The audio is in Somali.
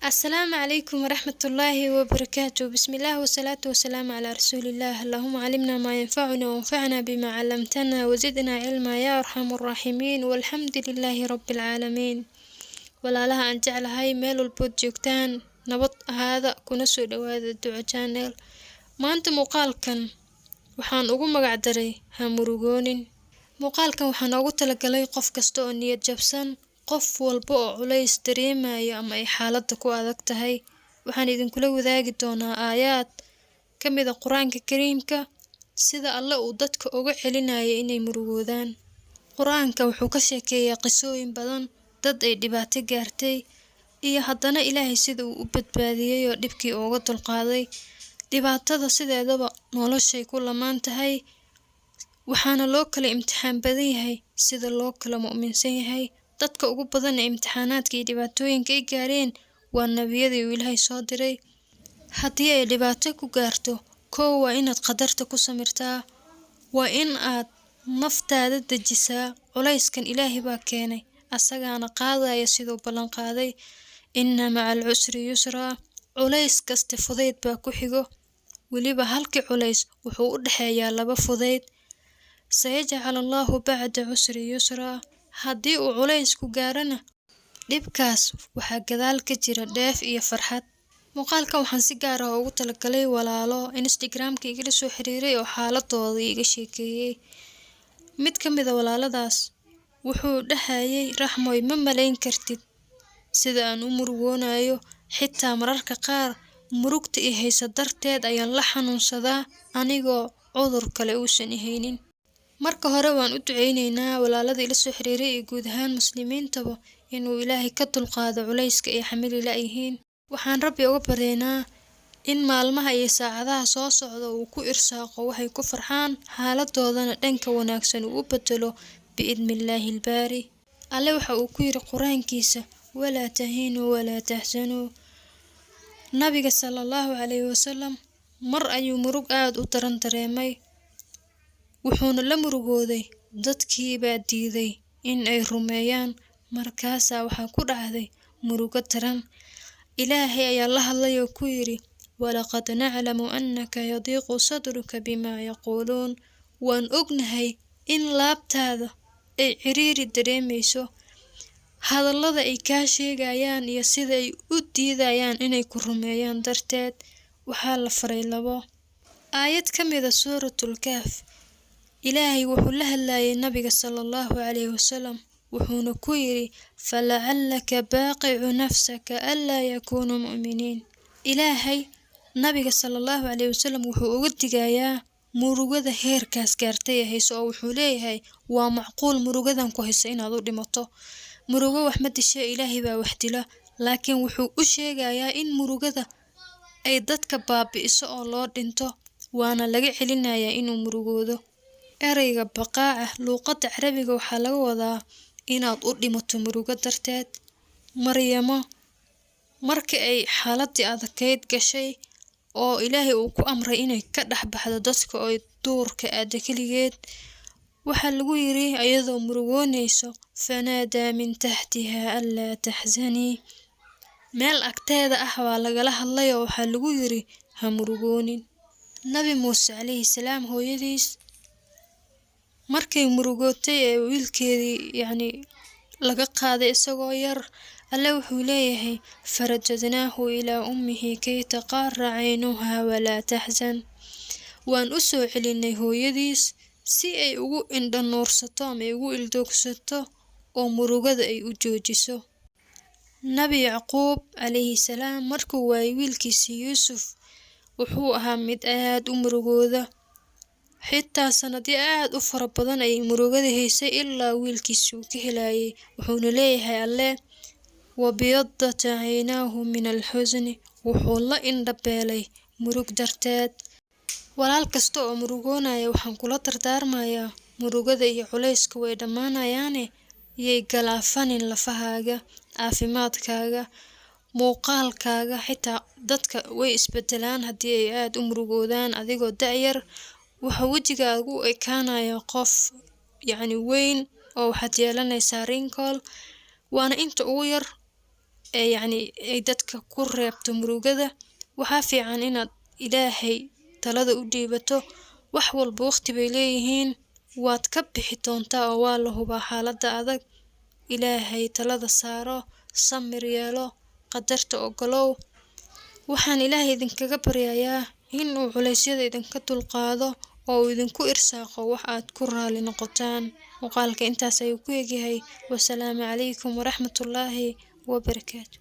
السلام عليكم ورحمة الله وبركاته. بسم الله والصلاة والسلام على رسول الله. اللهم علمنا ما ينفعنا وانفعنا بما علمتنا وزدنا علما يا أرحم الراحمين، والحمد لله رب العالمين. walaalaha aan jeclahay meel walbood joogtaan nabad ahaada kuna soo dhawaada duco channel. maanta muuqaalkan waxaan ugu magac daray ha murugoonin. muuqaalkan waxaan ugu talagalay qof kasta oo niyad jabsan, qof walba oo culays dareemayo ama ay xaaladda ku adag tahay. waxaan idinkula wadaagi doonaa aayaad ka mid ah Quraanka Kariimka sida Alle uu dadka uga celinayo inay murugoodaan. Quraanka wuxuu ka sheekeeyaa qisooyin badan, dad ay dhibaato gaartay, iyo haddana Ilaahay sida uu u badbaadiyay oo dhibkii uga dulqaaday. dhibaatada sideedaba noloshay ku lamaan tahay, waxaana loo kala imtixaan badan yahay sida loo kala mu'minsan yahay. dadka ugu badan ee imtixaanaadka iyo dhibaatooyinka ay gaareen waa nabiyadii uu Ilaahay soo diray. haddii ay dhibaato ku gaarto, waa inaad qadarta ku samirtaa, waa in aad naftaada dejisaa. culayskan Ilaahay baa keenay, asagaana qaadaya siduu ballan qaaday. inna macal cusri yusra, culays kasta fudayd baa ku xigo. weliba halkii culays wuxuu u dhexeeyaa laba fudayd. sayajcal Allahu bacda cusri yusra, haddii uu culays ku gaarana, dhibkaas waxaa gadaal ka jira dheef iyo farxad. muuqaalkan waxaan si gaar ah ugu talagalay walaalo Instagram-ka igala soo xiriiray oo xaaladooda iga sheekeeyay. mid ka mid ah walaaladaas wuxuu dhahayay, Raxmoy, ma malayn kartid sida aan u murugoonayo. xitaa mararka qaar murugta i haysa darteed ayaan la xanuunsadaa anigoo cudur kale uusan i haynin. marka hore waan u duceyneynaa walaalada ila soo xiriiray iyo guud ahaan muslimiintaba inuu Ilaahay ka dulqaado culayska ay xamili la'yihiin. waxaan Rabbi uga baryaynaa in maalmaha iyo saacadaha soo socda uu ku irsaaqo waxay ku farxaan, xaaladoodana dhanka wanaagsan uu u bedelo biidnillaahi albaari. Alle waxa uu ku yiri Quraankiisa, walaa tahinuu walaa tahzanuu. nabiga sallallahu calayhi wasallam mar ayuu murug aad u daran dareemay, wuxuuna la murugooday dadkii baa diiday in ay rumeeyaan. markaasaa waxaa ku dhacday murugo daran. Ilaahay ayaa la hadlay oo ku yiri, walaqad naclamu annaka yadiiqu sadruka bimaa yaquuluun. waan ognahay in laabtaada ay ciriiri dareemayso hadallada ay kaa sheegayaan iyo sida ay u diidayaan inay ku rumeeyaan darteed. waxaa la faray labo aayad ka mid ah suuratul Kahf. Ilaahay wuxuu la hadlayay nabiga sallallahu calayhi wasallam, wuxuuna ku yiri, falacallaka baaqicu nafsaka allaa yakuunuu mu'miniin. Ilaahay nabiga sallallahu calayhi wasallam wuxuu uga digayaa murugada heerkaas gaartay ee hayso, oo wuxuu leeyahay waa macquul murugadan ku haysa inaad u dhimato. murugo wax ma dishe, Ilaahay baa wax dila. laakiin wuxuu u sheegayaa in murugada ay dadka baabi'iso oo loo dhinto, waana laga celinayaa inuu murugoodo. ereyga baqaaca luuqadda Carabiga waxaa laga wadaa inaad u dhimato murugo darteed. Maryamo markii ay xaaladii adakayd gashay oo Ilaahay uu ku amray inay ka dhex baxdo dadka oo duurka aada keligeed, waxaa lagu yiri ayadoo murugoonayso, fanaadaa min taxtiha allaa taxzanii. meel agteeda ah waa lagala hadlay oo waxaa lagu yiri ha murugoonin. nabi muuse calayhi salaam hooyadiis markay murugootay ee wiilkeedii laga qaaday isagoo yar, Alle wuxuu leeyahay, farajadnaahu ilaa ummihi kay taqarra caynuha walaa taxzan. waan u soo celinay hooyadiis si ay ugu indho nuursato ama ay ugu ildoogsato oo murugada ay u joojiso. nabi Yacquub calayhi salaam markuu waayay wiilkiisii Yuusuf, wuxuu ahaa mid aad u murugooda. xitaa sanadyo aad u fara badan ayay murugada haysay ilaa wiilkiisa uu ka helayay. wuxuuna leeyahay Alle, wabiyaddat caynaahu min alxusni, wuxuu la indhabeelay murug darteed. walaal kasta oo murugoonaya waxaan kula dardaarmayaa, murugada iyo culayska way dhammaanayaane yay galaafanin lafahaaga, caafimaadkaaga, muuqaalkaaga. xitaa dadka way isbedelaan haddii ay aad u murugoodaan. adigoo da'yar waxa wejigaagu u ekaanaya qof weyn oo waxaad yeelanaysaa wrinkle, waana inta ugu yar yacni ay dadka ku reebto murugada. Waxaa fiican inaad Ilaahay talada u dhiibato. Wax walba waqti bay leeyihiin. Waad ka bixi doontaa oo waa la hubaa xaaladda adag. Ilaahay talada saaro, samir yeelo, qadarta ogolow. Waxaan Ilaahay idinkaga baryayaa inuu culeysyada idinka dulqaado oo uu idinku irsaaqo wax aad ku raali noqotaan. Muuqaalka intaas ayuu ku egyahay. Wassalaamu calaykum waraxmatullaahi wabarakaatuh.